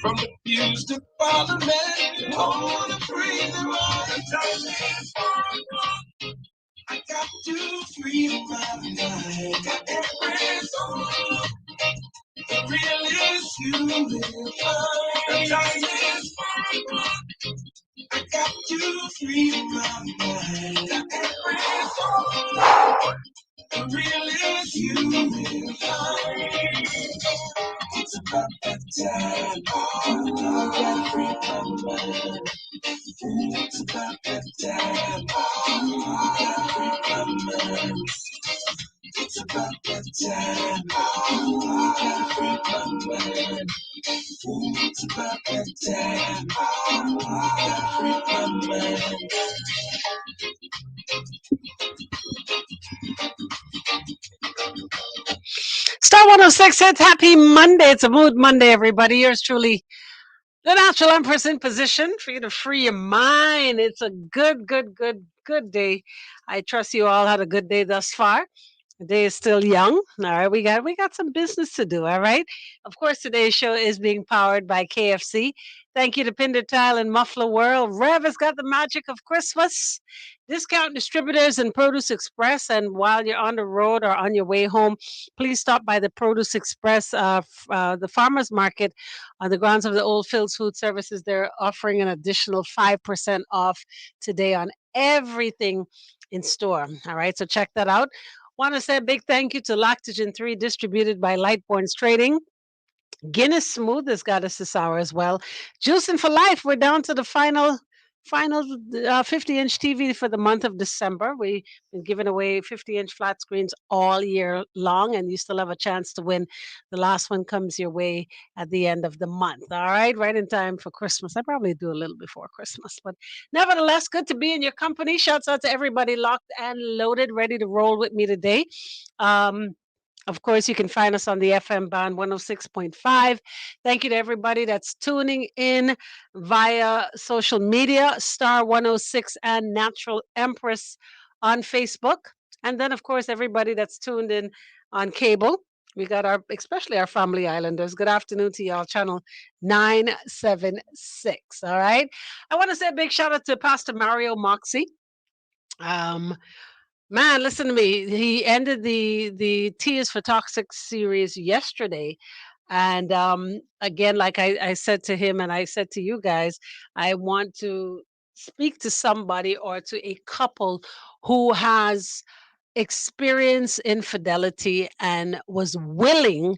From the views to Parliament, oh, the freedom of the time. I got to free my mind. Got every soul. The real is you will find. The time is fine. I got to free my mind. Got every soul. The real is you will find. It's about that time. Oh, I gotta free my mind. It's about that time. Oh, I gotta free my mind. It's about that time. Oh, I gotta free my mind. It's about that time. Oh, I gotta free my mind. Star 106 said, Happy Monday. It's a Mood Monday, everybody. Yours truly, the Natural Empress, in position for you to free your mind. It's a good day. I trust you all had a good day thus far. The day is still young. All right, we got some business to do. All right. Of course, today's show is being powered by KFC. Thank you to Pinder Tile and Muffler World. Rev has got the magic of Christmas. Discount distributors and Produce Express. And while you're on the road or on your way home, please stop by the Produce Express, the farmers market on the grounds of the Old Fields Food Services. They're offering an additional 5% off today on everything in store. All right, so check that out. Want to say a big thank you to Lactogen 3, distributed by Lightborns Trading. Guinness Smooth has got us this hour as well. Juicing for Life, we're down to the final 50-inch TV for the month of December. We've been giving away 50-inch flat screens all year long, and you still have a chance to win. The last one comes your way at the end of the month. All right, right in time for Christmas. I probably do a little before Christmas, but nevertheless, good to be in your company. Shouts out to everybody locked and loaded, ready to roll with me today. Of course, you can find us on the FM band 106.5. Thank you to everybody that's tuning in via social media, Star 106 and Natural Empress on Facebook. And then, of course, everybody that's tuned in on cable. We got especially our family islanders. Good afternoon to y'all, channel 976. All right. I want to say a big shout out to Pastor Mario Moxie. Man, listen to me. He ended the Tears for Toxic series yesterday. And again, like I said to him and I said to you guys, I want to speak to somebody or to a couple who has experienced infidelity and was willing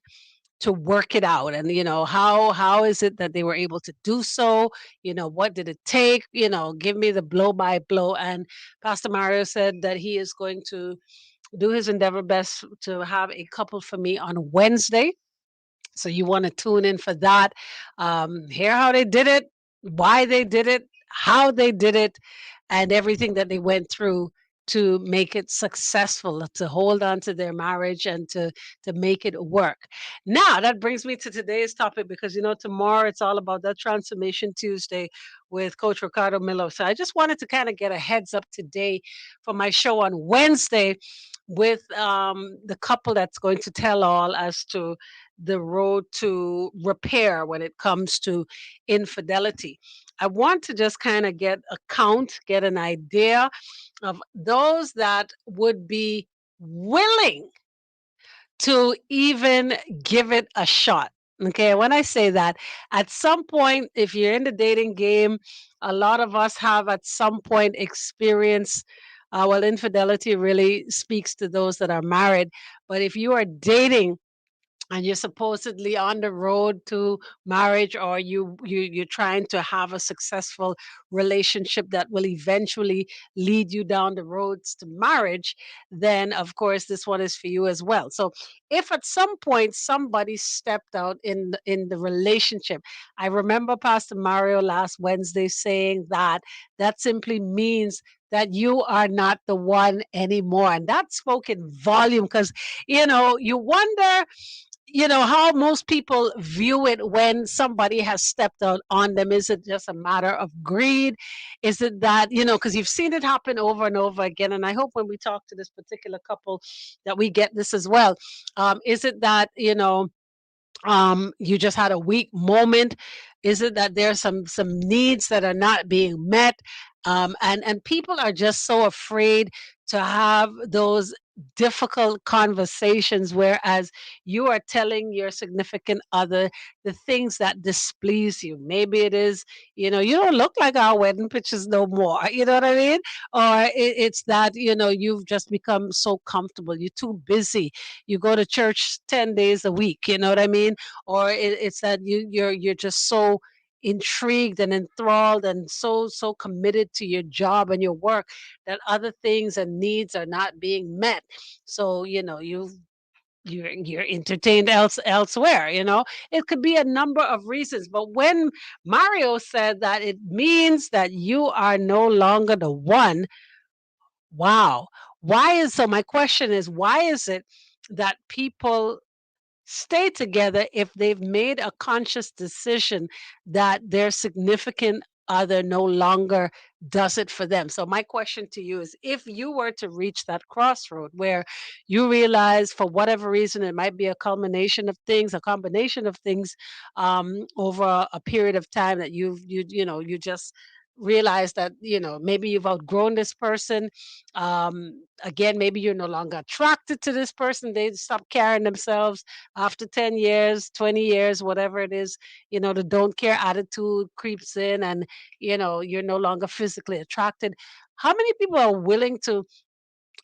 to work it out. And how is it that they were able to do so? What did it take? Give me the blow by blow. And Pastor Mario said that he is going to do his endeavor best to have a couple for me on Wednesday. So you want to tune in for that. Hear how they did it, why they did it, how they did it, and everything that they went through to make it successful, to hold on to their marriage and to make it work. Now that brings me to today's topic, because tomorrow it's all about that Transformation Tuesday with Coach Ricardo Miller. So I just wanted to kind of get a heads up today for my show on Wednesday with the couple that's going to tell all as to the road to repair when it comes to infidelity. I want to just kind of get an idea of those that would be willing to even give it a shot. Okay, when I say that, at some point, if you're in the dating game, a lot of us have at some point experienced, infidelity really speaks to those that are married. But if you are dating, and you're supposedly on the road to marriage, or you're trying to have a successful relationship that will eventually lead you down the roads to marriage, then of course this one is for you as well. So if at some point somebody stepped out in the relationship, I remember Pastor Mario last Wednesday saying that simply means that you are not the one anymore. And that spoke in volume, because you wonder how most people view it when somebody has stepped out on them. Is it just a matter of greed? Is it that, because you've seen it happen over and over again. And I hope when we talk to this particular couple that we get this as well. Is it that, You just had a weak moment? Is it that there's some needs that are not being met? And people are just so afraid to have those difficult conversations, whereas you are telling your significant other the things that displease you. Maybe it is, you don't look like our wedding pictures no more. You know what I mean? Or it's that, you've just become so comfortable. You're too busy. You go to church 10 days a week. You know what I mean? Or it's that you're just so intrigued and enthralled and so committed to your job and your work that other things and needs are not being met. So you're entertained elsewhere. It could be a number of reasons, but when Mario said that it means that you are no longer the one. Wow. My question is, why is it that people stay together if they've made a conscious decision that their significant other no longer does it for them? So, my question to you is, if you were to reach that crossroad where you realize, for whatever reason, it might be a culmination of things, a combination of things, over a period of time, that you just realize that maybe you've outgrown this person. Again, maybe you're no longer attracted to this person. They stop carrying themselves after 10 years, 20 years, whatever it is. The don't care attitude creeps in, and you're no longer physically attracted. How many people are willing to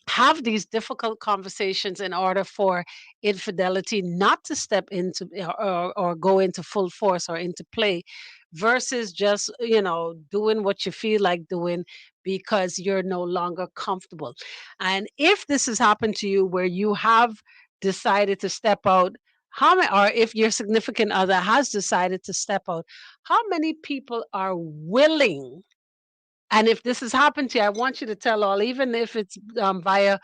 have these difficult conversations in order for infidelity not to step into, or go into full force or into play, versus just doing what you feel like doing because you're no longer comfortable? And if this has happened to you, where you have decided to step out, how many, or if your significant other has decided to step out, how many people are willing? And if this has happened to you, I want you to tell all, even if it's via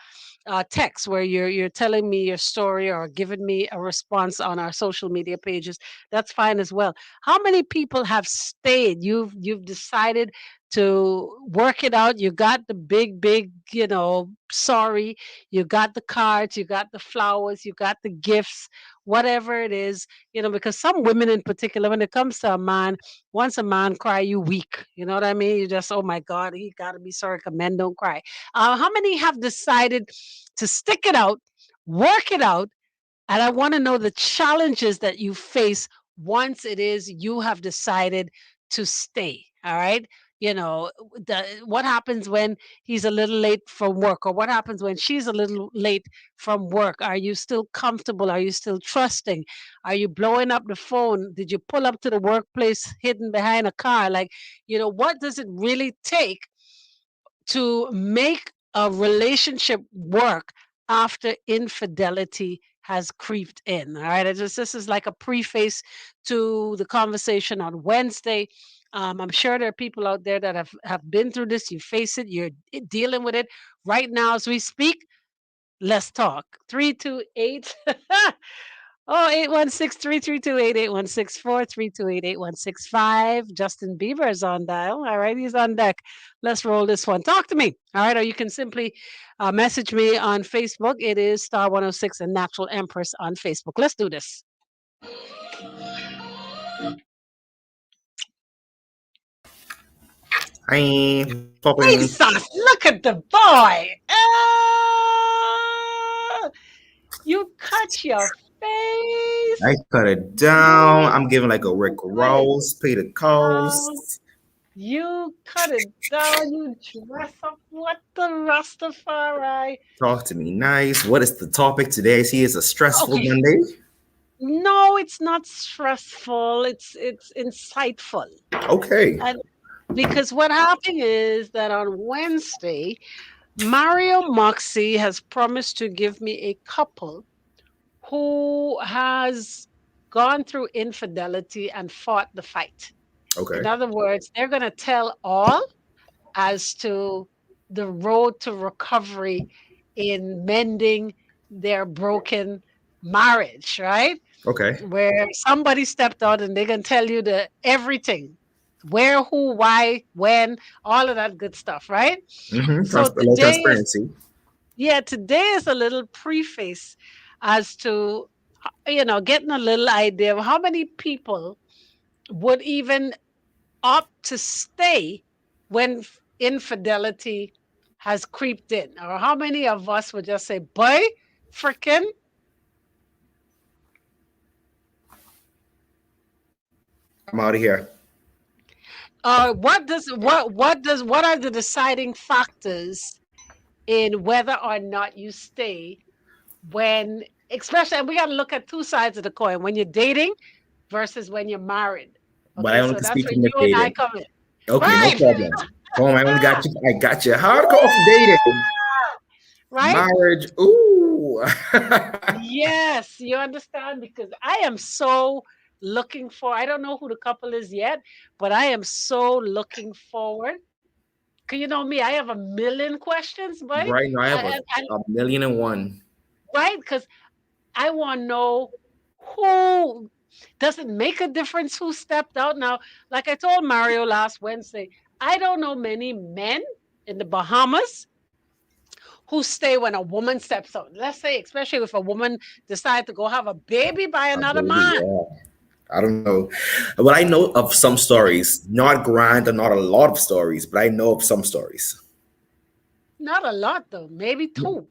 text, where you're telling me your story or giving me a response on our social media pages. That's fine as well. How many people have stayed? You've decided to work it out. You got the big, sorry. You got the cards. You got the flowers. You got the gifts. Whatever it is, because some women in particular, when it comes to a man, once a man cry, you weak. You know what I mean? You just, oh my God, he got to be sorry. 'Cause men don't cry. How many have decided to stick it out, work it out? And I want to know the challenges that you face once it is you have decided to stay. All right. What happens when he's a little late from work, or what happens when she's a little late from work? Are you still comfortable? Are you still trusting? Are you blowing up the phone? Did you pull up to the workplace hidden behind a car? Like, what does it really take to make a relationship work after infidelity has creeped in? All right. This is like a preface to the conversation on Wednesday. I'm sure there are people out there that have been through this. You face it, you're dealing with it right now as we speak. Let's talk. 328. Oh, 816-332-8816-432-8816-5. Justin Bieber is on dial. All right, he's on deck. Let's roll this one. Talk to me. All right, or you can simply message me on Facebook. It is Star 106 and Natural Empress on Facebook. Let's do this. Hi, popping. Jesus, look at the boy. You cut your face. I cut it down. I'm giving like a Rick Cut it Ross, pay the down. cost. You cut it down. You dress up. What the Rastafari? Talk to me nice. What is the topic today? I see it's a stressful Okay. Monday. No, it's not stressful. It's insightful. Okay. And because what happened is that on Wednesday, Mario Moxie has promised to give me a couple who has gone through infidelity and fought the fight. Okay. In other words, they're going to tell all as to the road to recovery in mending their broken marriage, right? Okay. Where somebody stepped out and they're going to tell you the everything, where, who, why, when, all of that good stuff, right? So A little today is, transparency. yeah, today is a little preface as to getting a little idea of how many people would even opt to stay when infidelity has creeped in, or how many of us would just say, "Boy, frickin'." I'm out of here. What are the deciding factors in whether or not you stay when, especially, and we got to look at two sides of the coin, when you're dating versus when you're married. But I Okay, only so can that's speak where from the you and I dating. come in. Okay, no Right. problem. Boom, I only got you. I got you. Hardcore for dating. Right? Marriage. Ooh. Yes, you understand, because I am so looking for, I don't know who the couple is yet, but I am so looking forward. Cause you know me, I have a million questions, boy. Right now, I have And a million and one. right, because I want to know who, does it make a difference who stepped out. Now, like I told Mario last Wednesday, I don't know many men in the Bahamas who stay when a woman steps out. Let's say, especially if a woman decides to go have a baby by A another baby, man. yeah. I don't know. Well, I know of some stories, not grand and not a lot of stories, but I know of some stories. Not a lot though, maybe two,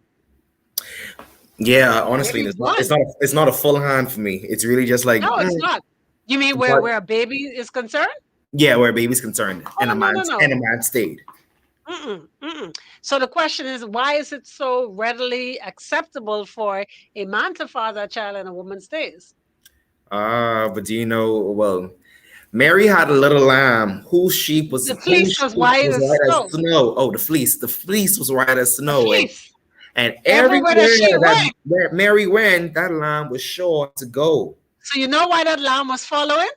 Yeah, honestly, maybe it's not. It's one. not. It's not a full hand for me. It's really just like, No, it's not. You mean where but where a baby is concerned? yeah, where a baby's concerned, and Oh, no, no, a no. man stayed. Mm-mm, mm-mm. So the question is, why is it so readily acceptable for a man to father a child and a woman stays? But do you know? Well, Mary had a little lamb The whose fleece was sheep white was as white as snow. snow. Oh, the fleece. The fleece was white as The snow, fleece. and Everywhere that everywhere she that went. where Mary went, that lamb was sure to go. So you know why that lamb was following?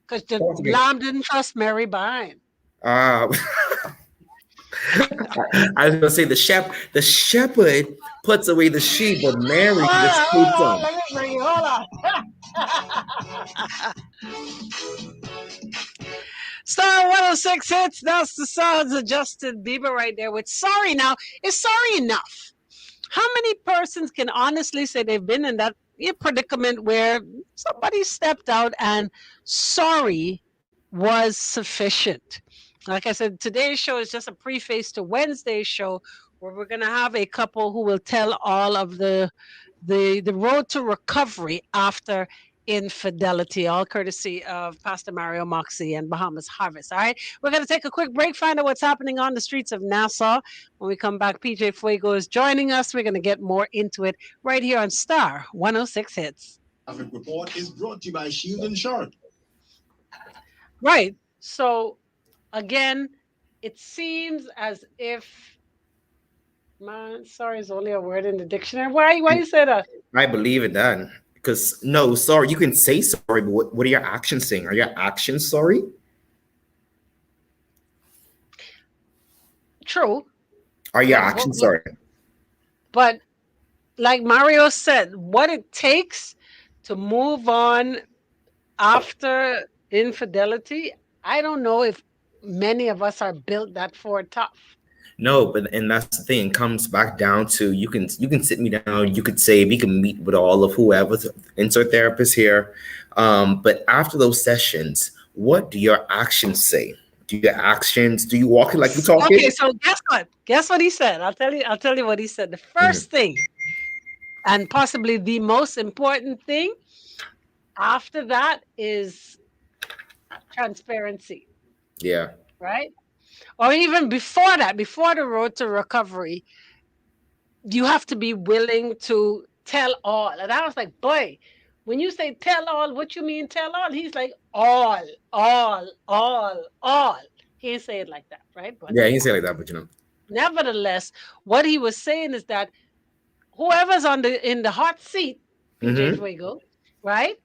Because the Talk to me. lamb didn't trust Mary behind. Uh, I was gonna say the shepherd puts away the sheep, but Mary just keeps Hold on, on. let me bring you. Hold on. Star 106 hits. That's the sounds of Justin Bieber right there with Sorry Now. Is sorry enough? How many persons can honestly say they've been in that predicament where somebody stepped out and sorry was sufficient? Like I said, today's show is just a preface to Wednesday's show, where we're going to have a couple who will tell all of the road to recovery after infidelity, all courtesy of Pastor Mario Moxie and Bahamas Harvest. All right, we're going to take a quick break, find out what's happening on the streets of Nassau. When we come back, PJ Fuego is joining us. We're going to get more into it right here on Star 106 Hits. Traffic report is brought to you by Shield Insurance. Right. So, again, it seems as if, man, sorry is only a word in the dictionary. Why you say that? I believe it then. Because no, sorry, you can say sorry, but what are your actions saying? Are your actions sorry? True. Are your But, actions sorry? but like Mario said, what it takes to move on after infidelity, I don't know if many of us are built that for tough. No, but and that's the thing. It comes back down to you can sit me down. You could say we can meet with all of whoever insert therapist here. But after those sessions, what do your actions say? Do your actions? Do you walk it like you talk Okay, it? so guess what? Guess what he said. I'll tell you what he said. The first thing, and possibly the most important thing after that, is transparency. Yeah. Right? Or even before that, before the road to recovery, you have to be willing to tell all. And I was like, boy, when you say tell all, what you mean tell all? He's like, all, all. He didn't say it like that, right? But Yeah, you can say it like that, but you know. nevertheless, what he was saying is that whoever's in the hot seat, PJ Fuego, right?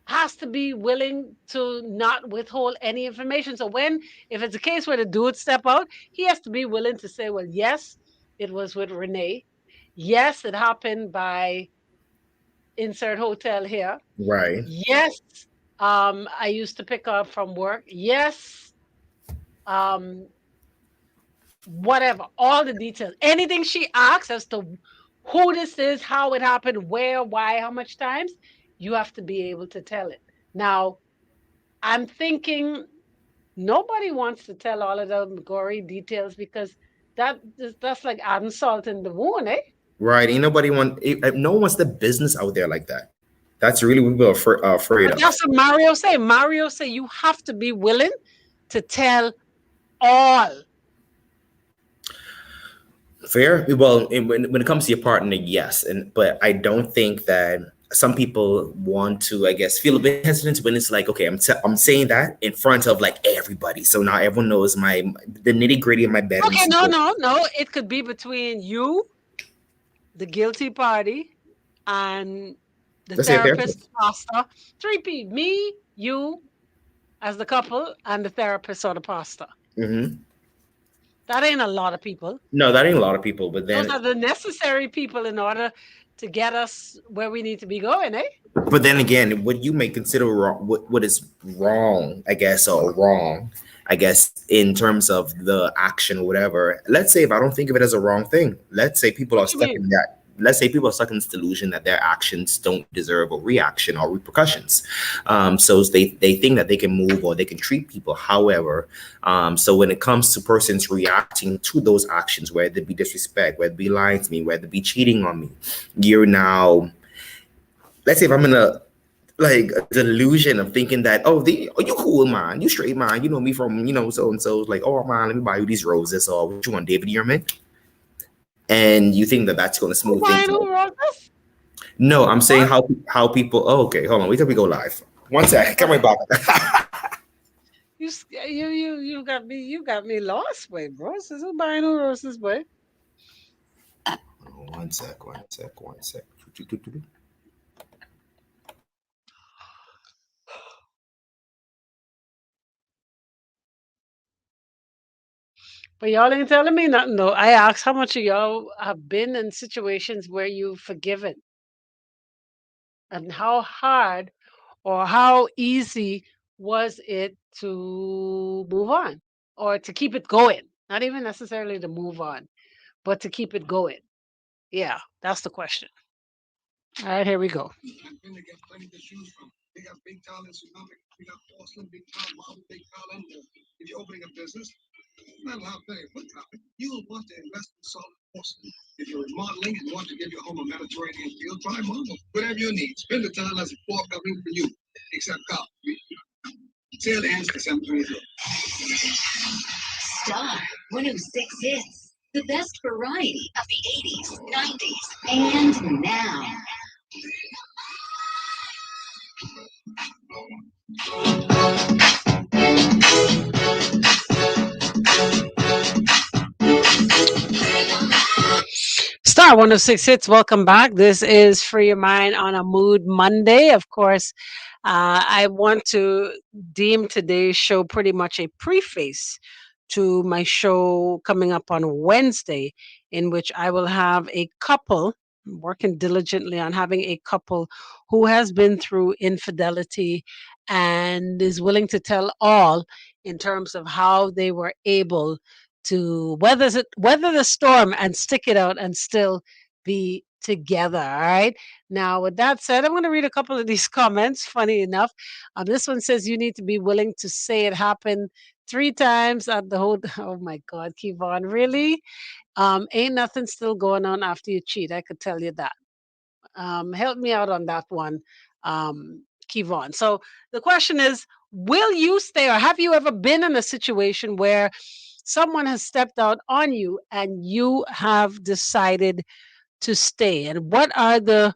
Has to be willing to not withhold any information. So if it's a case where the dude step out, he has to be willing to say, well, yes, it was with Renee. Yes, it happened by insert hotel here. Right. Yes, I used to pick up from work. Yes, whatever, all the details. Anything she asks as to who this is, how it happened, where, why, how much times, you have to be able to tell it. Now, I'm thinking nobody wants to tell all of the gory details because that's like adding salt in the wound, eh? Right? Ain't nobody no one wants the business out there like that. That's really what people are afraid But of. that's what Mario say. Mario say you have to be willing to tell all. Fair. Well, when it comes to your partner, yes, but I don't think that some people want to, I guess, feel a bit hesitant when it's like, okay, I'm saying that in front of like everybody, so now everyone knows the nitty gritty of my bedroom Okay, no, secret. no. It could be between you, the guilty party, and the Let's say a therapist, therapist. pastor. Three people: me, you, as the couple, and the therapist or the pastor. Hmm. That ain't a lot of people. No, that ain't a lot of people, but Those then are the necessary people in order to get us where we need to be going, eh? but then again, what you may consider wrong, what is wrong, I guess, or wrong, I guess, in terms of the action or whatever. Let's say if I don't think of it as a wrong thing, let's say people are What you stuck mean? in that. Let's say people are stuck in this delusion that their actions don't deserve a reaction or repercussions. So they think that they can move or they can treat people. However, so when it comes to persons reacting to those actions, whether it be disrespect, whether it be lying to me, whether it be cheating on me, you're now, let's say if I'm in a like a delusion of thinking that you cool man, you straight man, you know me from so and so, like, oh man, let me buy you these roses, or what you want, David Yearman, and you think that that's going to Who smooth things buying out. who roses? No, I'm saying What? how people. Oh, okay, hold on, wait till we go live. One sec, come right Okay. back. You got me lost, boy. Roses? Who buying who roses, boy? One sec, one sec. But y'all ain't telling me nothing though. I asked how much of y'all have been in situations where you've forgiven and how hard or how easy was it to move on or to keep it going? Not even necessarily to move on, but to keep it going. Yeah, that's the question. All right, here we go. And then they get plenty to choose from. They got big tile in Tsunami, we got Porcelain, big tile, marble, big tile, and more. If you're opening a business, no matter how big, what topic, you'll want to invest in solid porcelain. If you're remodeling and want to give your home a Mediterranean feel, try marble. Whatever you need, spend the tile as a forthcoming for you. Except cop. Sale ends December 23rd. Star 106 Hits. The best variety of the 80s, 90s, and now. Star 106 Hits, welcome back. This is Free Your Mind on a Mood Monday. Of course, I want to deem today's show pretty much a preface to my show coming up on Wednesday, in which I will have a couple working diligently on having a couple who has been through infidelity and is willing to tell all in terms of how they were able to weather the storm and stick it out and still be together. All right. Now, with that said, I'm going to read a couple of these comments. Funny enough, this one says you need to be willing to say it happened 3 times at the whole. Oh my God, Kevon, really? Ain't nothing still going on after you cheat. I could tell you that. Help me out on that one, Kevon. So the question is, will you stay, or have you ever been in a situation where someone has stepped out on you and you have decided to stay? And what are the,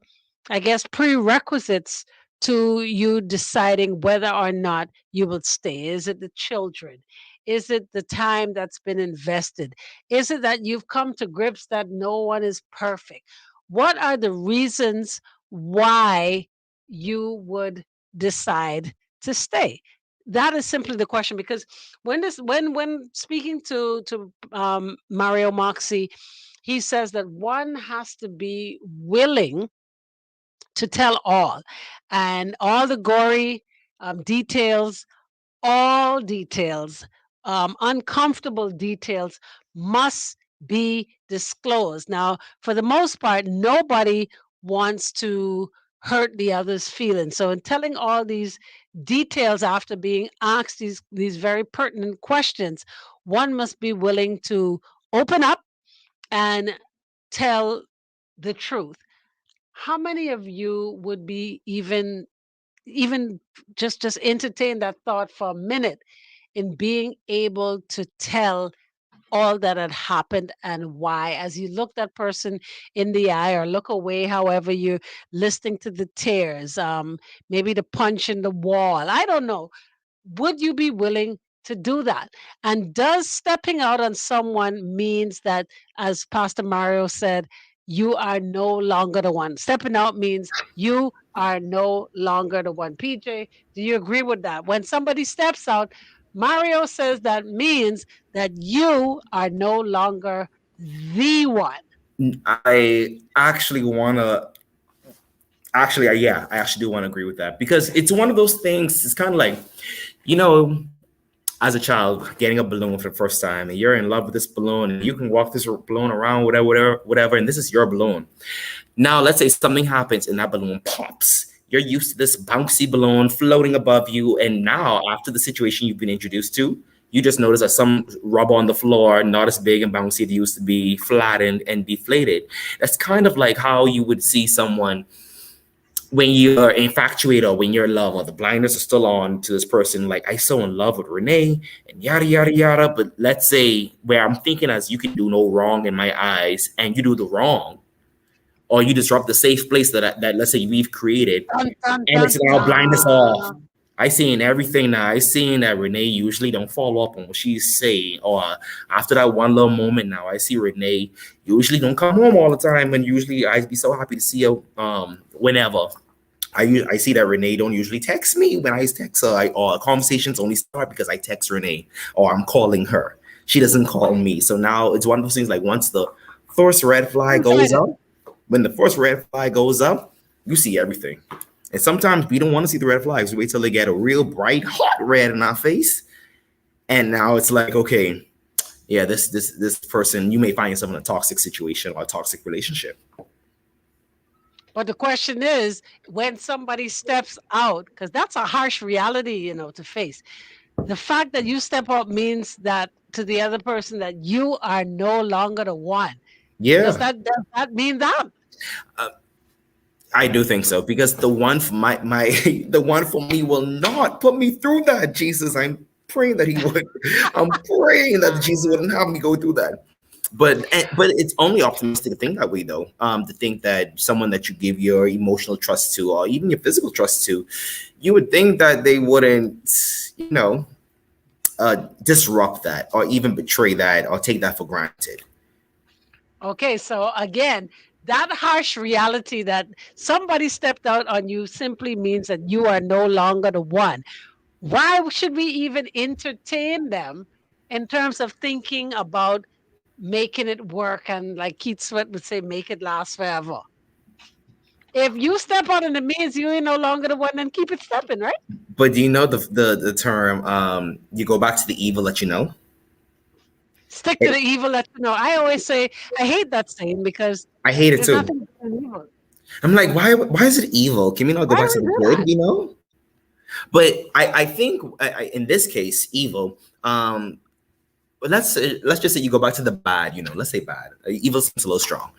I guess, prerequisites to you deciding whether or not you will stay? Is it the children? Is it the time that's been invested? Is it that you've come to grips that no one is perfect? What are the reasons why you would decide to stay? That is simply the question, because when speaking to Mario Moxie, he says that one has to be willing to tell all, and all the gory details, all details, uncomfortable details must be disclosed. Now, for the most part, nobody wants to hurt the other's feelings. So, in telling all these details after being asked these very pertinent questions, one must be willing to open up and tell the truth. How many of you would be even just entertain that thought for a minute in being able to tell all that had happened and why, as you look that person in the eye or look away, however you're listening to the tears, maybe the punch in the wall, I don't know, would you be willing to do that? And does stepping out on someone means that, as Pastor Mario said, you are no longer the one? Stepping out means you are no longer the one. PJ, do you agree with that? When somebody steps out, Mario says that means that you are no longer the one. I actually want to. Actually, yeah, I actually do want to agree with that because it's one of those things. It's kind of like, you know, as a child getting a balloon for the first time and you're in love with this balloon and you can walk this balloon around, whatever, and this is your balloon. Now, let's say something happens and that balloon pops. You're used to this bouncy balloon floating above you. And now, after the situation you've been introduced to, you just notice that some rubber on the floor, not as big and bouncy as it used to be, flattened and deflated. That's kind of like how you would see someone when you're infatuated or when you're in love or the blinders are still on to this person. Like, I so in love with Renee and yada, yada, yada. But let's say where I'm thinking as you can do no wrong in my eyes and you do the wrong, or you disrupt the safe place that let's say we've created, Dun, dun, and dun, it's now blind us off. dun. I seen everything now. I seen that Renee usually don't follow up on what she's saying, or after that one little moment now, I see Renee usually don't come home all the time, and usually I'd be so happy to see her whenever. I see that Renee don't usually text me when I text her, or conversations only start because I text Renee or I'm calling her. She doesn't call me. So now it's one of those things like once the first red flag goes up, when the first red flag goes up, you see everything. And sometimes we don't want to see the red flags. We wait till they get a real bright, hot red in our face. And now it's like, okay, yeah, this person, you may find yourself in a toxic situation or a toxic relationship. But the question is, when somebody steps out, because that's a harsh reality, to face. The fact that you step out means that to the other person that you are no longer the one. Yeah. Does that mean that? I do think so, because the one for the one for me will not put me through that. Jesus, I'm praying that he would. I'm praying that Jesus wouldn't have me go through that. But it's only optimistic to think that way, though. To think that someone that you give your emotional trust to, or even your physical trust to, you would think that they wouldn't, disrupt that, or even betray that, or take that for granted. Okay, so again, that harsh reality that somebody stepped out on you simply means that you are no longer the one. Why should we even entertain them in terms of thinking about making it work, and like Keith Sweat would say, make it last forever? If you step out and it means you ain't no longer the one, then keep it stepping, right? But do you know the term, you go back to the evil that you know? Stick to the evil that you know. I always say, I hate that saying because I hate it there's too. nothing but evil. I'm like, why is it evil? Can we not go Why back to would the we do good, that? But I think in this case, evil. But let's just say you go back to the bad. Let's say bad. Evil seems a little strong.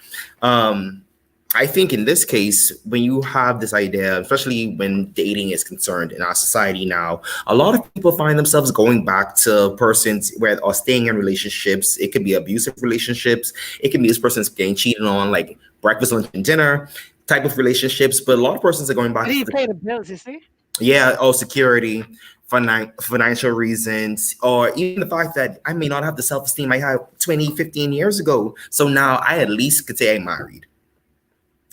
I think in this case, when you have this idea, especially when dating is concerned in our society now, a lot of people find themselves going back to persons or staying in relationships. It could be abusive relationships. It can be this person's getting cheated on, like breakfast, lunch, and dinner type of relationships. But a lot of persons are going back. How do you pay the bills, you see? Yeah, security, financial reasons, or even the fact that I may not have the self-esteem I had 20, 15 years ago. So now I at least could say I'm married.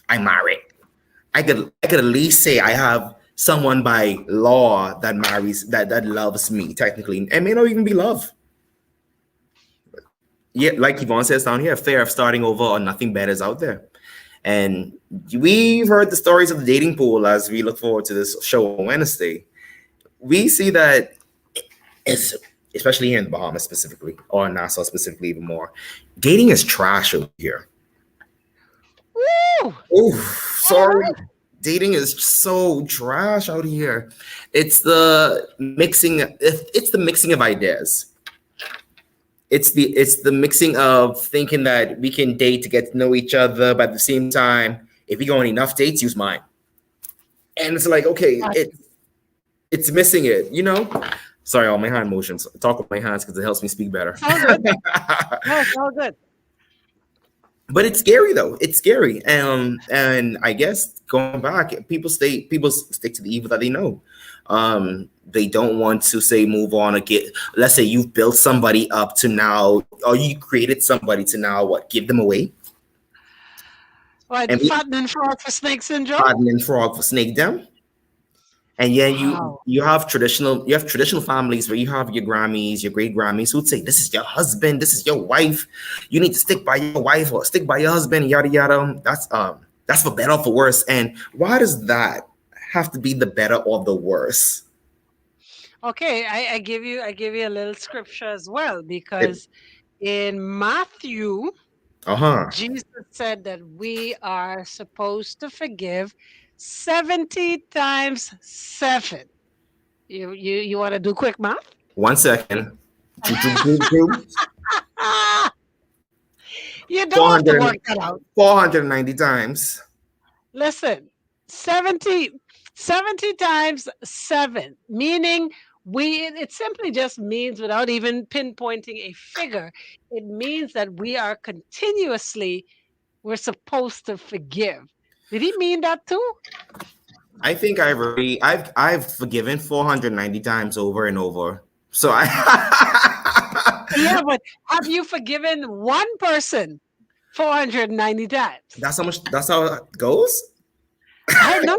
I could at least say I have someone by law that marries, that loves me technically. It may not even be love. Yeah, like Yvonne says down here, fear of starting over or nothing better is out there. And we've heard the stories of the dating pool as we look forward to this show on Wednesday. We see that especially here in the Bahamas specifically, or Nassau specifically even more. Dating is trash over here. Woo! Oh, All sorry. right. Dating is so trash out here. It's the mixing. It's the mixing of ideas. It's the mixing of thinking that we can date to get to know each other, but at the same time, if we go on enough dates, use mine. And it's like, okay, it's missing it, you know? Sorry, all my hand motions. I talk with my hands because it helps me speak better. All good. No, it's all good. But it's scary though. It's scary. And I guess going back, people stick to the evil that they know. They don't want to say move on or get, let's say you've built somebody up to now, or you created somebody to now what, give them away? What, And we- fattening frog for snake syndrome? Hardening frog for snake them. And yeah, Wow. you have traditional families where you have your Grammys, your great Grammys who'd say, this is your husband, this is your wife. You need to stick by your wife or stick by your husband, yada yada. That's for better or for worse. And why does that have to be the better or the worse? Okay, I give you a little scripture as well, because in Matthew, Uh-huh. Jesus said that we are supposed to forgive 70 times 7. You want to do quick math? 1 second. Choo. Ah, you don't have to 400. work that out. 490 times. Listen, 70 times 7, meaning it simply just means, without even pinpointing a figure, it means that we're supposed to forgive. Did he mean that too? I think I've forgiven 490 times over and over. So Yeah, but have you forgiven one person 490 times? that's how it goes. I know.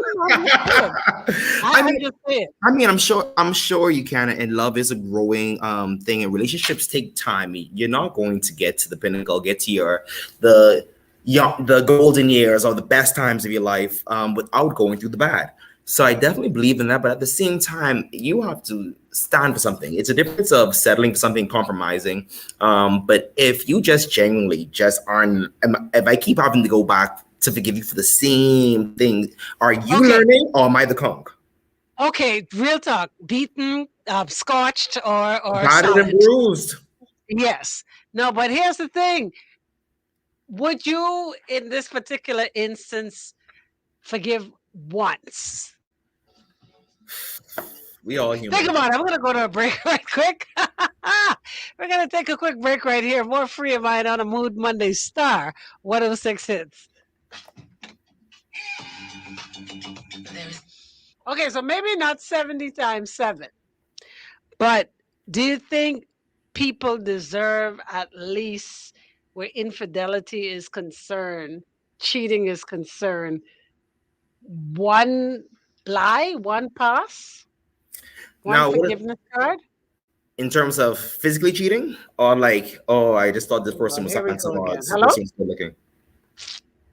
I'm just saying. I mean, I'm sure you can, and love is a growing thing, and relationships take time. You're not going to get to the pinnacle, get to the golden years or the best times of your life without going through the bad. So I definitely believe in that, but at the same time, you have to stand for something. It's a difference of settling for something, compromising. But if you just genuinely just aren't, if I keep having to go back to forgive you for the same thing, are you learning or am I the conk? Okay, real talk. Beaten, scotched, or Battered and solid. bruised. Yes. No, but here's the thing. Would you, in this particular instance, forgive once? We all human. Think about it. I'm going to go to a break right quick. We're going to take a quick break right here. More Free Your Mind on a Mood Monday Star 106 Hits. Okay, so maybe not 70 times 7, but do you think people deserve, at least where infidelity is concerned, cheating is concerned, one lie, one pass, one Now, forgiveness card? in terms of physically cheating, or like, oh, I just thought this person was Here we handsome, go or again. this Hello? person's good looking.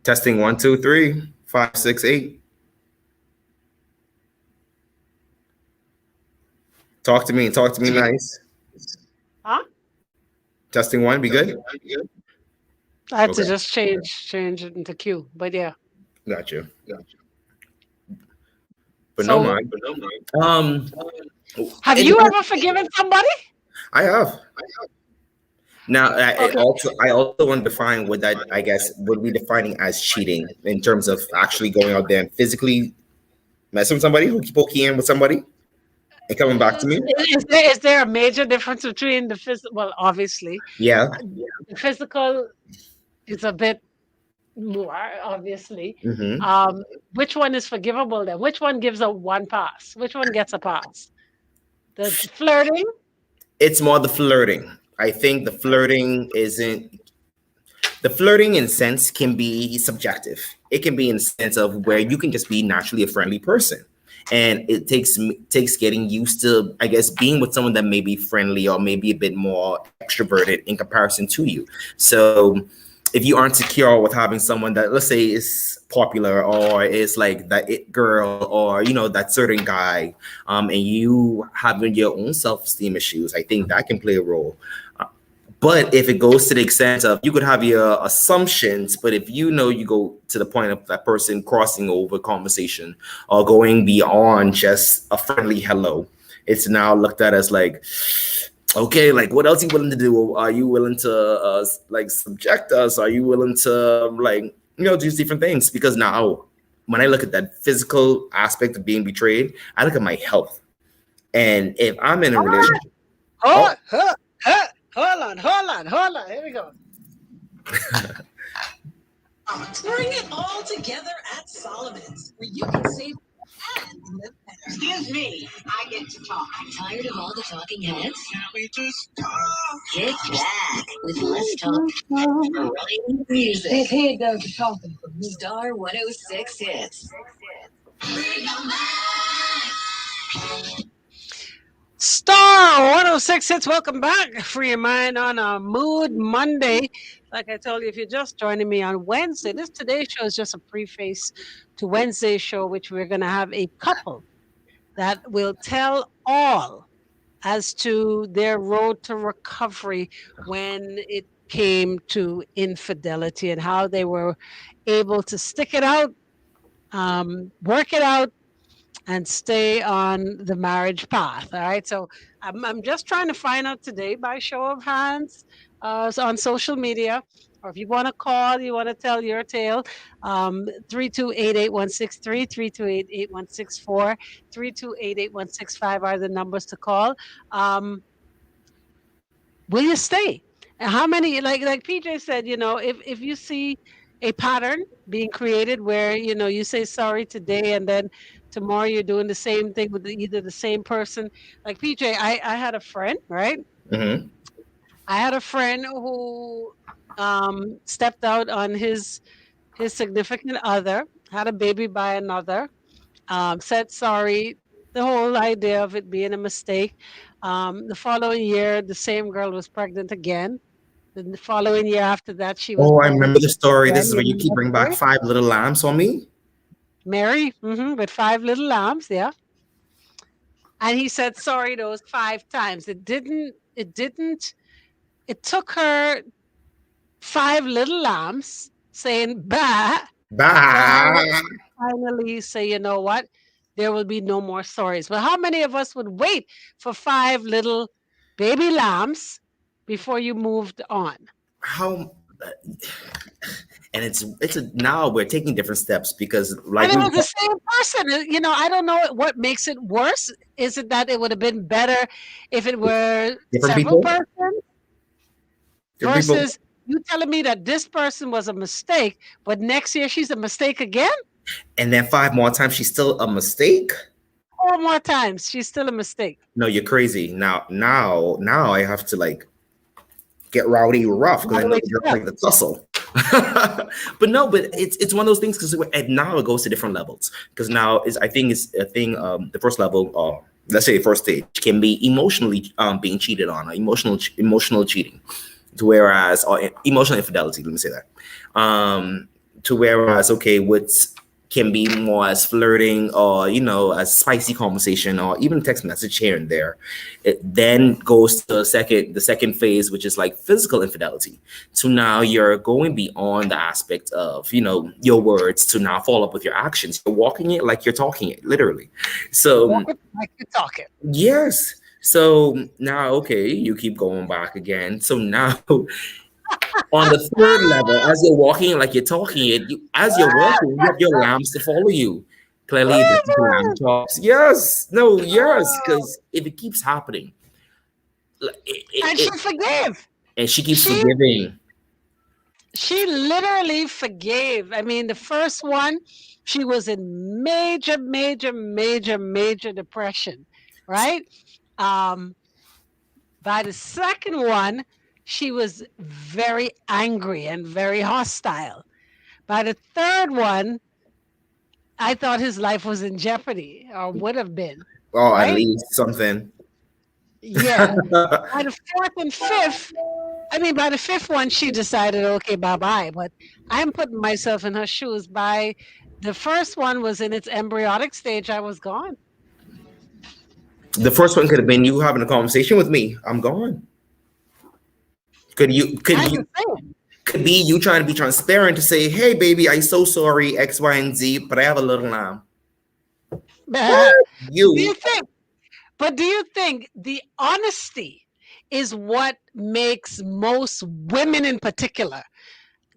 Testing 1, 2, 3, 5, 6, 8. Talk to me nice. Huh? Testing 1, be good. I had to Okay. just change it into Q, but yeah. Got you. But So- no mind. Have and you ever forgiven somebody? I have. Now, Okay. I also want to define what that, I guess, what we defining as cheating in terms of actually going out there and physically messing with somebody, hooky in with somebody, and coming back to me. Is there a major difference between the physical? Well, obviously, Yeah. the physical is a bit more, obviously. Hmm. Which one is forgivable then? Which one gives a one pass? Which one gets a pass? The flirting? It's more the flirting. I think the flirting in sense can be subjective. It can be in the sense of where you can just be naturally a friendly person. And it takes getting used to, I guess, being with someone that may be friendly or maybe a bit more extroverted in comparison to you. So if you aren't secure with having someone that, let's say, is popular or is like that it girl or that certain guy, and you having your own self-esteem issues, I think that can play a role. But if it goes to the extent of you could have your assumptions, but if you go to the point of that person crossing over conversation or going beyond just a friendly hello, it's now looked at as like, okay, like what else are you willing to do? Are you willing to like subject us? Are you willing to do different things? Because now when I look at that physical aspect of being betrayed, I look at my health. And if I'm in a relationship, Hold on. Here we go. Bring it all together at Solomon's, where you can save and live better. Excuse me, I get to talk. Tired of all the talking heads? Can we just talk? Get back with less talk and variety music. His head does the talking for me. Star 106 Hits. Star 106 Hits, welcome back. Free your mind on a Mood Monday. Like I told you, if you're just joining me on Wednesday, today's show is just a preface to Wednesday's show, which we're going to have a couple that will tell all as to their road to recovery when it came to infidelity and how they were able to stick it out, work it out, and stay on the marriage path. All right. So I'm just trying to find out today by show of hands on social media, or if you want to call, you want to tell your tale, 328-8163, 328-8164, 328-8165 are the numbers to call. Will you stay? And how many, like PJ said, if you see a pattern being created where, you say sorry today and then tomorrow you're doing the same thing with either the same person. Like PJ, I had a friend, right? Mm-hmm. I had a friend who stepped out on his significant other, had a baby by another, said sorry, the whole idea of it being a mistake. The following year, the same girl was pregnant again. Then the following year after that, she was I remember the story. This is again. where you keep bringing back 5 little lambs on me. Mary, with 5 little lambs, yeah. And he said sorry those 5 times. It took her 5 little lambs saying bah. Bye. Finally say, you know what? There will be no more sorries. But how many of us would wait for 5 little baby lambs before you moved on? And now we're taking different steps because and it was the same person. I don't know what makes it worse. Is it that it would have been better if it were several persons versus you telling me that this person was a mistake, but next year she's a mistake again? And then 5 more times she's still a mistake? 4 more times she's still a mistake. No, you're crazy. Now I have to get rowdy rough because I know you're like the tussle. but it's one of those things because now it goes to different levels because now the first level, let's say first stage can be emotionally being cheated on, or emotional cheating, or emotional infidelity. Let me say that. What's can be more as flirting or as spicy conversation or even text message here and there. It then goes to the second phase, which is like physical infidelity. So now you're going beyond the aspect of your words to now follow up with your actions. You're walking it like you're talking it, literally. So walk it like you're talking. Yes. So now you keep going back again. So now on the third level, as you're walking like you're talking it, you have your lambs to follow you. Clearly, the lamb chops. Yes, because if it keeps happening, she forgave, and she keeps forgiving. She literally forgave. I mean, the first one, she was in major depression, right? By the second one, she was very angry and very hostile. By the third one, I thought his life was in jeopardy, or would have been. Right? At least something. Yeah. By the fourth and fifth, I mean, by the fifth one, she decided, okay, bye bye. But I'm putting myself in her shoes. By the first one was in its embryonic stage, I was gone. The first one could have been you having a conversation with me. I'm gone. Could you? Could I'm you? just saying. Could be you trying to be transparent to say, "Hey, baby, I'm so sorry, X, Y, and Z, but I have a little lamb." Do you You, think? But do you think the honesty is what makes most women in particular?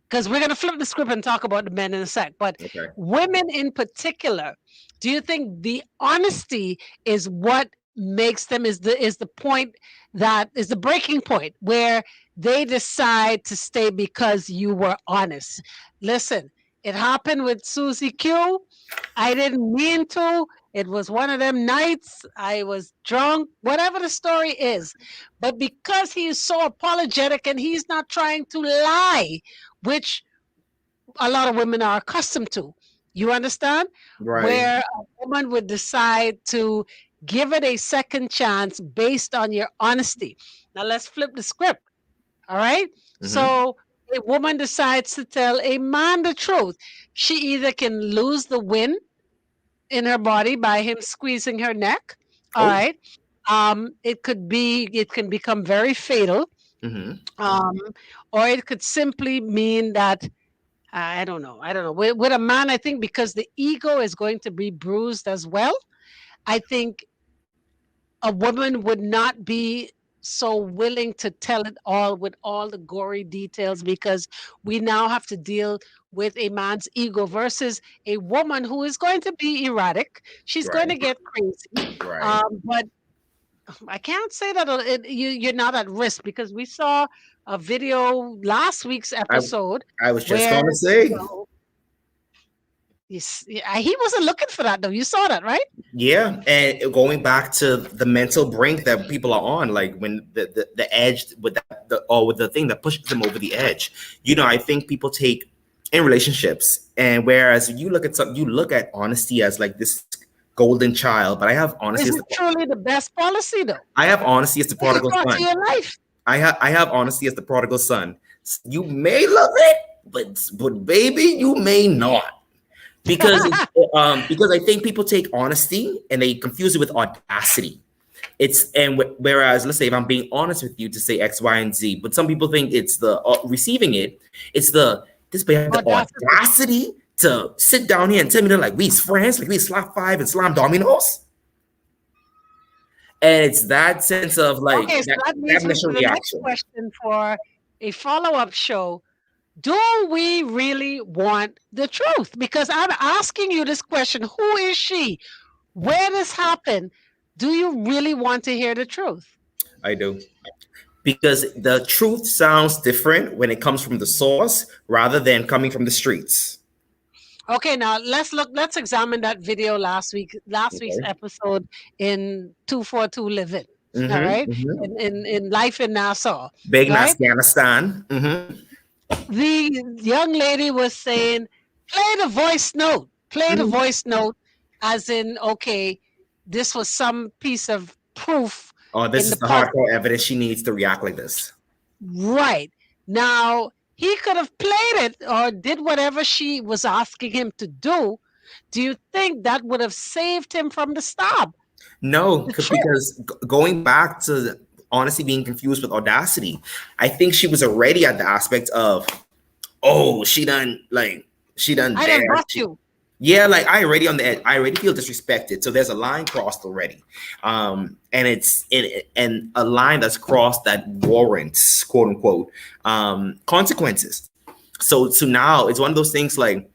Because we're going to flip the script and talk about the men in a sec. But okay? women in particular, do you think the honesty is what makes them is the point that is the breaking point where they decide to stay because you were honest? Listen, it happened with Susie Q. I didn't mean to. It was one of them nights. I was drunk, whatever the story is. But because he is so apologetic and he's not trying to lie, which a lot of women are accustomed to, you understand? Right. Where a woman would decide to give it a second chance based on your honesty. Now let's flip the script. All right. Mhm. So a woman decides to tell a man the truth. She either can lose the win in her body by him squeezing her neck. All Oh. right. It can become very fatal. Mhm. Or it could simply mean that I don't know. With a man, I think because the ego is going to be bruised as well, I think a woman would not be so willing to tell it all with all the gory details because we now have to deal with a man's ego versus a woman who is going to be erratic. She's going to Right. get crazy. Right. But I can't say that you're not at risk because we saw a video last week's episode I was just where gonna say. you know, he wasn't looking for that though. You saw that, right? Yeah, and going back to the mental brink that people are on, like when the edge with with the thing that pushes them over the edge. I think people take in relationships, and whereas you look at honesty as like this golden child, but I have honesty Is as it truly the best policy though? I have honesty as the It's prodigal brought to son. your life. I have honesty as the prodigal son. You may love it, but baby, you may not. Because I think people take honesty and they confuse it with audacity. Whereas let's say if I'm being honest with you to say X, Y, and Z, but some people think it's the receiving it. It's this may have the audacity to sit down here and tell me they're like we's friends, like we slap five and slam dominoes. And it's that sense of like Okay, so that leads me to the next question for a follow-up show. Do we really want the truth? Because I'm asking you this question. Who is she? Where this happened? Do you really want to hear the truth? I do. Because the truth sounds different when it comes from the source rather than coming from the streets. Okay, now let's examine that video last week's episode in 242 Living. Mm-hmm, all right. Mm-hmm. In Life in Nassau. Big right? Afghanistan. Mm-hmm. The young lady was saying, play the voice note. Play the voice note as in, okay, this was some piece of proof. Oh, this is the hardcore evidence she needs to react like this. Right. Now, he could have played it or did whatever she was asking him to do. Do you think that would have saved him from the stab? No, because going back to honestly being confused with audacity, I think she was already at the aspect of, oh, she done. I done bust you. Yeah, like I already on the edge. I already feel disrespected. So there's a line crossed already. And it's and a line that's crossed that warrants, quote unquote, consequences. So now it's one of those things like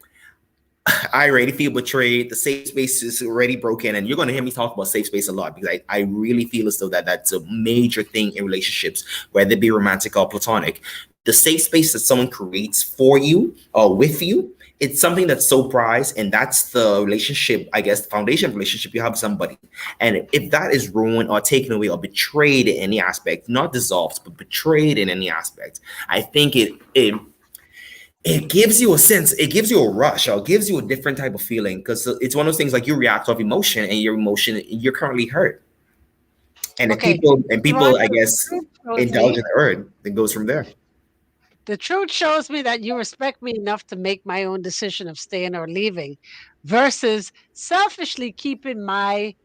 I already feel betrayed. The safe space is already broken. And you're going to hear me talk about safe space a lot because I really feel as though that's a major thing in relationships, whether it be romantic or platonic. The safe space that someone creates for you or with you, it's something that's so prized, and that's the relationship, I guess, the foundation of relationship you have with somebody. And if that is ruined or taken away or betrayed in any aspect, not dissolved, but betrayed in any aspect, I think it gives you a sense, it gives you a rush, or it gives you a different type of feeling, because it's one of those things like you react off emotion, and your emotion, you're currently hurt. And if Okay, people, I Veronica, the guess, truth shows indulge me, in the word, then goes from there. the truth shows me that you respect me enough to make my own decision of staying or leaving, versus selfishly keeping me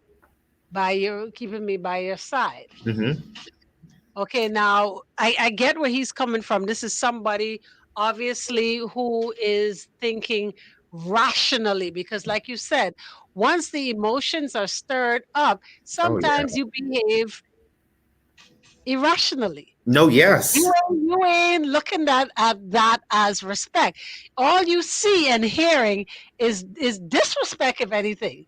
by your side. Hmm. Okay, now I get where he's coming from. This is somebody obviously who is thinking rationally, because like you said, once the emotions are stirred up, Oh yeah. sometimes you behave irrationally. No, yes. You ain't looking at that as respect. All you see and hearing is disrespect, if anything.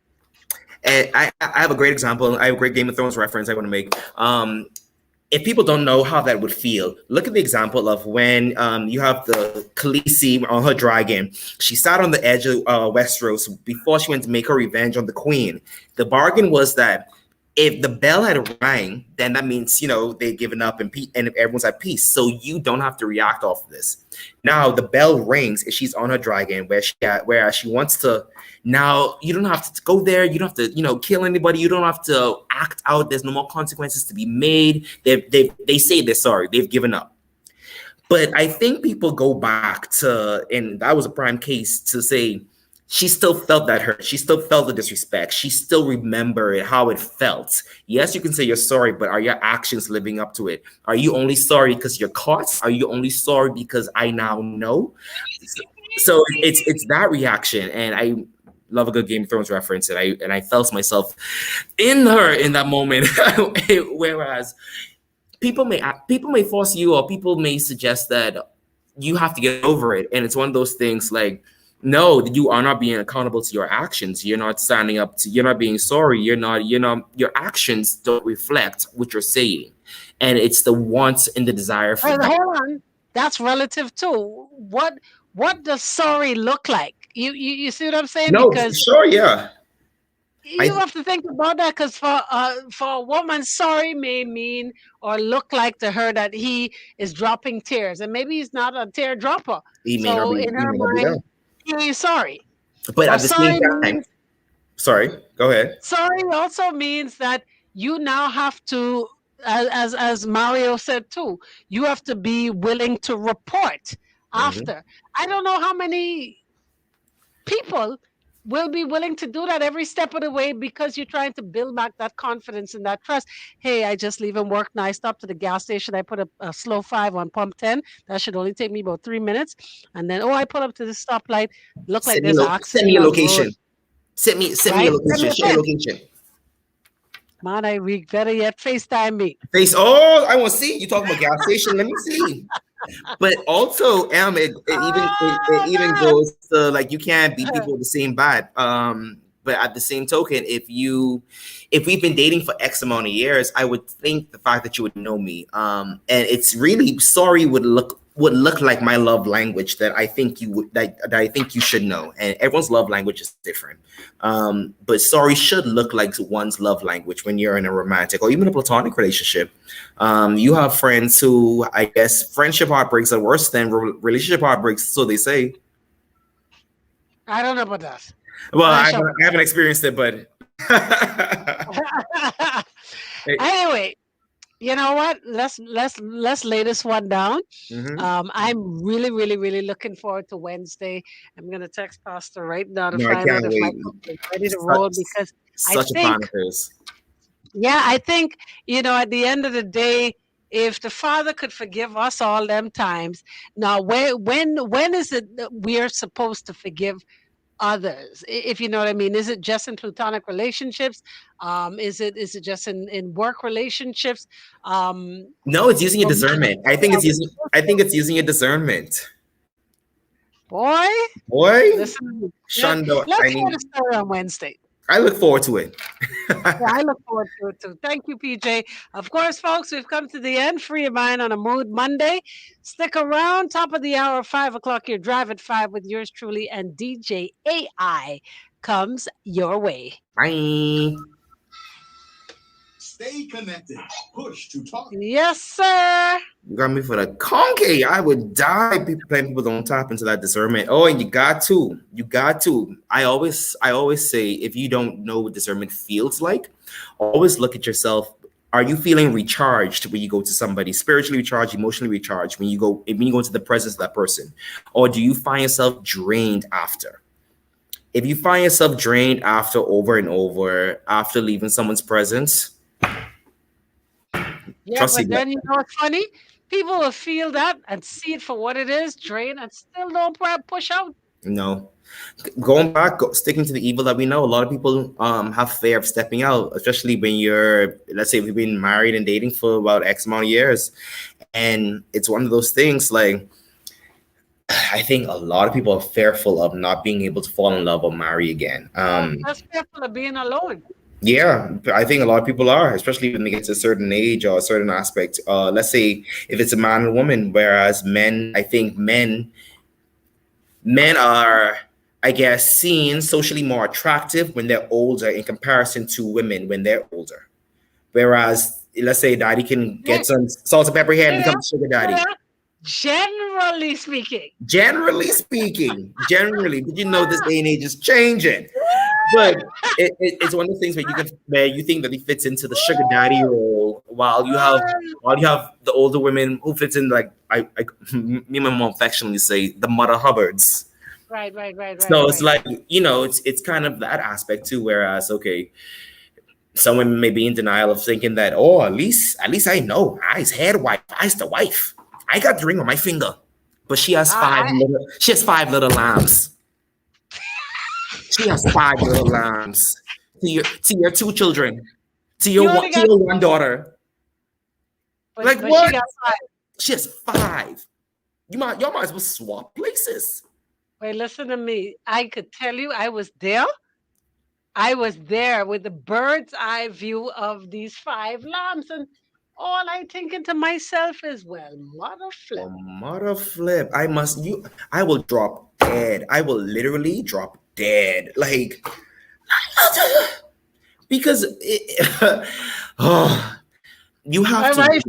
And I have a great example. I have a great Game of Thrones reference I want to make. If people don't know how that would feel, look at the example of when you have the Khaleesi on her dragon. She sat on the edge of Westeros before she went to make her revenge on the queen. The bargain was that if the bell had rang, then that means, they've given up and everyone's at peace. So you don't have to react off of this. Now the bell rings and she's on her dragon whereas she wants to. Now you don't have to go there. You don't have to, kill anybody. You don't have to act out. There's no more consequences to be made. They say they're sorry. They've given up. But I think people go back to, and that was a prime case to say, she still felt that hurt. She still felt the disrespect. She still remembered how it felt. Yes, you can say you're sorry, but are your actions living up to it? Are you only sorry because you're caught? Are you only sorry because I now know? So it's that reaction, and I love a good Game of Thrones reference, and I felt myself in her in that moment. Whereas people may force you, or people may suggest that you have to get over it, and it's one of those things like, no, you are not being accountable to your actions. You're not standing up to, you're not being sorry. Your actions don't reflect what you're saying. And it's the want and the desire for that. Hold on. That's relative too. What does sorry look like? You see what I'm saying? No, Because sure, yeah. you have to think about that, because for a woman, sorry may mean or look like to her that he is dropping tears, and maybe he's not a tear dropper. He may not So be, in her mind, he ain't sorry. but Or at the sorry same time, means, sorry, go ahead. sorry also means that you now have to, as Mario said too, you have to be willing to report after. I don't know how many people will be willing to do that every step of the way, because you're trying to build back that confidence and that trust. Hey, I just leaving work now. I stopped to the gas station. I put a slow 5 on pump 10. That should only take me about 3 minutes. And then, I pull up to the stoplight. Look like there's an accident. Send me your on the location. road. Send me Right? your location. Share your location. Man, we better yet FaceTime me. I want to see you talking about gas station. Let me see. But also, it even goes to, like, you can't beat people with the same bat. But at the same token, if we've been dating for X amount of years, I would think the fact that you would know me, and it's really sorry would look like my love language that I think that I think you should know. And everyone's love language is different. But sorry should look like one's love language when you're in a romantic or even a platonic relationship. You have friends who, I guess, friendship heartbreaks are worse than relationship heartbreaks, so they say. I don't know about that. Well, I haven't experienced it, but anyway, you know what? Let's lay this one down. I'm really, really, really looking forward to Wednesday. I'm gonna text Pastor right now to find out if my book is ready to roll, because I think, I think, at the end of the day, if the Father could forgive us all them times, now when is it that we are supposed to forgive others, if you know what I mean? Is it just in platonic relationships? Is it just in work relationships? No, it's using your discernment. I think it's using your discernment. Boy, listen, Shundo, let's hear the story on Wednesday. I look forward to it. I look forward to it too. Thank you, PJ. Of course, folks, we've come to the end. Free your mind on a Mood Monday. Stick around. Top of the hour, 5 o'clock. Your Drive at 5 with yours truly and DJ AI comes your way. Bye. Stay connected. Push to talk. Yes, sir. You got me for the conky. I would die. People don't tap into that discernment. Oh, and you got to. I always say, if you don't know what discernment feels like, always look at yourself Are you feeling recharged when you go to somebody, spiritually recharged, emotionally recharged when you go into the presence of that person? Or do you find yourself drained after? If you find yourself drained after over and over, after leaving someone's presence, Yeah, trust me, but then you know what's funny? People will feel that and see it for what it is, drain, and still don't push out. no. Going back, sticking to the evil that we know, a lot of people have fear of stepping out, especially when you're, let's say, if you've been married and dating for about X amount of years. And it's one of those things like, I think a lot of people are fearful of not being able to fall in love or marry again. Just careful of being alone. Yeah, I think a lot of people are, especially when they get to a certain age or a certain aspect. Let's say if it's a man and woman, whereas men, I think men are, I guess, seen socially more attractive when they're older in comparison to women when they're older. Whereas, let's say daddy can get some salt and pepper here and become a sugar daddy. Yeah. Generally speaking. Generally speaking, but you know this day and age is changing. But it's one of the things where you think that he fits into the sugar daddy role, while you have the older women who fits in, like me and my mom affectionately say, the Mother Hubbards. Right. So it's like, it's kind of that aspect too. Whereas, okay, some women may be in denial of thinking that, oh, at least I know I's head wife, I's the wife. I got the ring on my finger, but she has five little lambs. She has 5 little lambs to your 2 children, to your one daughter. But what? She has 5. Y'all might as well swap places. Wait, listen to me. I could tell you, I was there. I was there with the bird's eye view of these 5 lambs, and all I thinking to myself is, well, mother flip. Mother flip. I will drop dead. I will literally drop dead. Like, because you have to.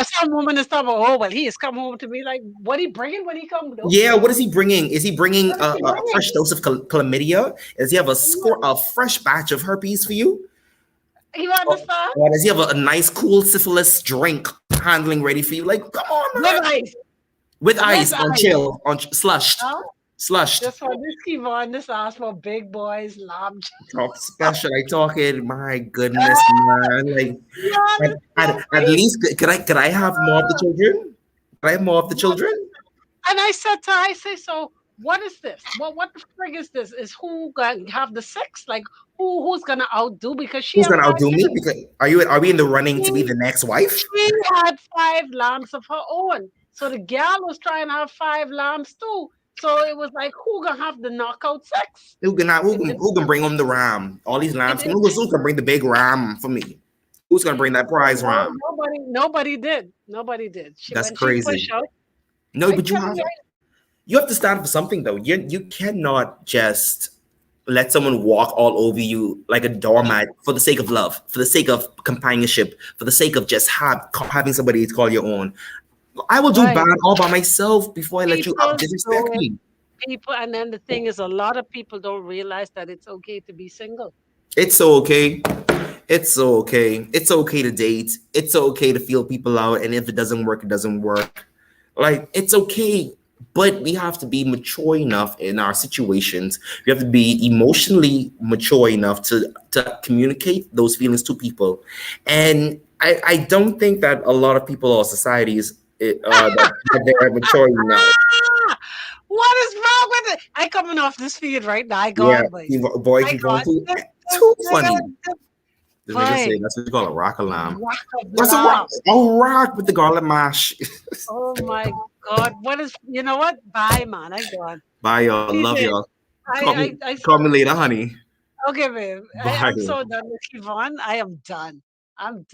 Some woman is talking about, oh, well, he has come home to me. Like, what he bringing when he come? Yeah, what is he bringing? Is he bringing a fresh dose of chlamydia? Does he have a fresh batch of herpes for you? You understand? Or does he have a nice, cool syphilis drink handling ready for you? Like, come on, man. With ice on chill, on slushed. Slushed. Just for this Kevon, this ask for big boys, lamb. Talk special. I talking. My goodness, man. Like, at least could I have more of the children? Could I have more of the children? And I said to her, I say, so what is this? What the frig is this? Is who gonna have the sex? Like, who's gonna outdo? Because who's gonna outdo me? Because are we in the running to be the next wife? She had 5 lambs of her own, so the gal was trying to have 5 lambs too. So it was like, who gonna have the knockout sex? Who can bring home the ram? All these lambs. Who can bring the big ram for me? Who's gonna bring that prize ram? Nobody did. That's crazy. But you have to stand for something though. You cannot just let someone walk all over you like a doormat for the sake of love, for the sake of companionship, for the sake of just having somebody to call your own. I will do bad all by myself before I let you disrespect me. And then the thing is, a lot of people don't realize that it's okay to be single. It's okay. It's okay. It's okay to date. It's okay to feel people out. And if it doesn't work, it doesn't work. Like, it's okay. But we have to be mature enough in our situations. We have to be emotionally mature enough to communicate those feelings to people. And I don't think that a lot of people or societies that they're mature enough. What is wrong with it? I coming off this feed right now. Boy, too funny. This nigga say that's what you call a rock alarm. What's a rock? A rock with the garlic mash. Oh my God! You know what? Bye, man. I'm gone. Bye, y'all. Love y'all. Call me later, honey. Okay, babe. I'm so done with Kevon. I am done. I'm done.